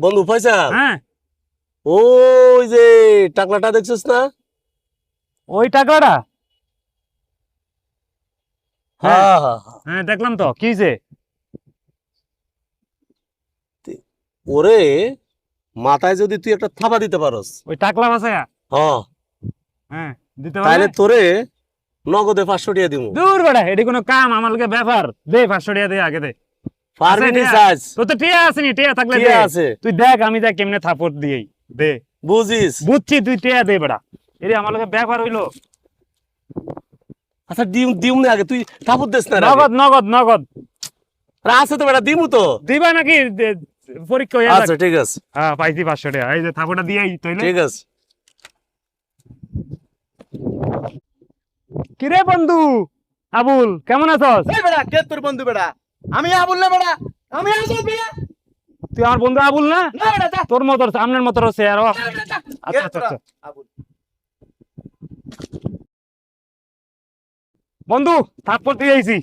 বন্ধু ফয়সাল, হ্যাঁ ওই যে টাকলাটা দেখছিস না? ওই টাকাটা হ্যাঁ হ্যাঁ হ্যাঁ। হ্যাঁ দেখলাম তো কি যে ওরে মাথায় যদি তুই একটা থাবা দিতে পারস, ওই টাকলা আছে হ্যাঁ, হ্যাঁ দিতে তাহলে পারলে তোরে নগদে 500 টাকা দিব। দূর বেড়া এটি কোনো কাম আমার লগে ব্যাপার দে 500 টাকা দে আগে দে পারবি নি টিয়া? সাজ? তোর তো টিয়া আছে নি টিয়া থাকলে টিয়া দে আছে। তুই দেখ আমি দেখ কেমনে থাপড় দিই দে বুঝিস? বুঝছি তুই টিয়া দে বেড়া এরে আমার লগে ব্যাপার হইলো আচ্ছা দিম দিম না আগে, তুই থাপুর দিস না রে আগে। নগদ নগদ নগদ আরে আছে তো বেটা, দিমু তো। দিবা নাকি পরীক্ষা হয়ে আচ্ছা যাক ঠিক আছে, হ্যাঁ পাইছি 500 টাকা এই যে থাপড়টা দিয়েই তাইলে ঠিক আছে। কিরে বন্ধু আবুল কেমন আছস তোর বন্ধু বেড়া, আমি আবুল না বেড়া, আমি আবুল বেড়া। তুই আমার বন্ধু আবুল না না বেড়া, যা। তোর মতো সামনের মতো চেয়ার যা, যা, যা। আচ্ছা কে আচ্ছা তোরা? আচ্ছা আবুল। বন্ধু থাপ্পড় দিয়েছি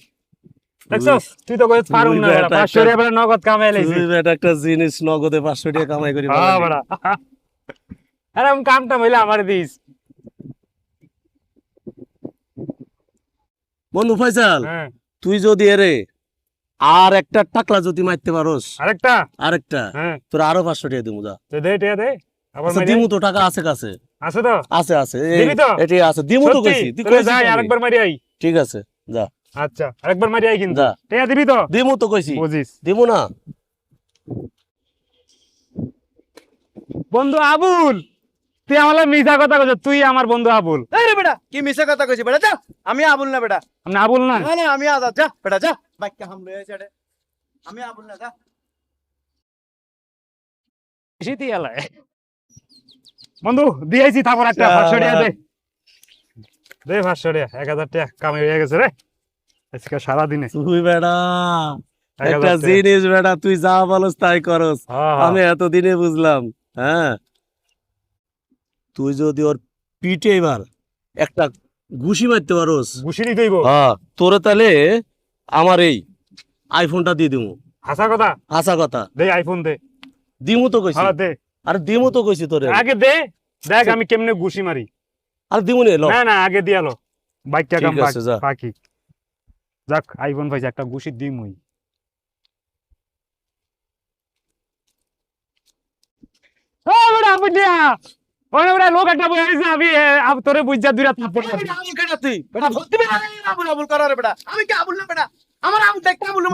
দেখছস তুই তো কইছ পারুম না বেটা 500 টাকা বেটা নগদ কামাই লাইছি তুই বেটা একটা জিনিস নগদে 500 টাকা কামাই করি হ্যাঁ বেটা আরে আমি কামটা হইলে আমারে দিস বন্ধু ফয়সাল, হ্যাঁ তুই যদি এরে আর একটা টাকলা যদি মারতে পারোস, আরেকটা আরেকটা, হ্যাঁ তোর আরো 500 টাকা দিমু। যা, তো দে টিয়া দে আবার আচ্ছা মারি দিমু তো, টাকা আছে কাছে? আছে তো আছে আছে, দিবি তো? এটি আছে, দিমু তো সত্যি? কইছি, তুই তাহলে কইছিস যাই তো আমি। আরেকবার মারি আই ঠিক আছে, যা। আচ্ছা আরেকবার মারি আই কিন্তু যা। টিয়া দিবি তো দিমু তো কইছি, বুঝিস দিমু না? বন্ধু আবুল তুই আমার মিছা কথা কইছ তুই আমার বন্ধু আবুল এই রে বেড়া, কি মিছা কথা কইছি বেড়া, যা। আমি আবুল না বেড়া। আমি আবুল না না না, আমি আজাদ, যা বেড়া, যা। বাইকটা হামলে হয়েছে রে। আমি আবুল না, যা। শীতই এলাই বন্ধু দিয়েছি তারপর একটা 500 টাকা দে দে 500 টাকা 1000 টাকা কামাই হয়ে গেছে রে আজকে সারা দিনে তুই বেটা 1000 একটা টাকা। জিনিস বেটা, তুই যা বলস তাই করস। হ্যাঁ, হ্যাঁ। আমি এতদিনে বুঝলাম। হ্যাঁ, তুই যদি ওর পিঠে এবার একটা ঘুষি মারতে পারোস, ঘুষিনি দইব হ্যাঁ, তোরে তাহলে আমার এই আইফোনটা দিয়ে দিমু। হাসা কথা হাসা কথা, দে আইফোন দে দিমু তো কইছি। হ্যাঁ দে আরে দিমু তো কইছি তোরে। আগে দে দেখ আমি কেমনে ঘুষি মারি আরে দিমু নে, ল। না না আগে দিয়ালো বাইকটা ঠিক কাম আছে, যা। বাকি যাক আইফোন পাইছে একটা ঘুষি দিমুই ও বড়া বুঝিয়া ওরে বড়া লোক একটা বইছে আমি তোরে বুঝা দুইটা থাপ্পড় এই বেড়া, আবুল কেডা তুই? বেড়া ভর্তি বেড়া, আবুল আবুল করা রে বেড়া। আমি কি আবুল না বেড়া? আমার আবুল দেখতে আবুল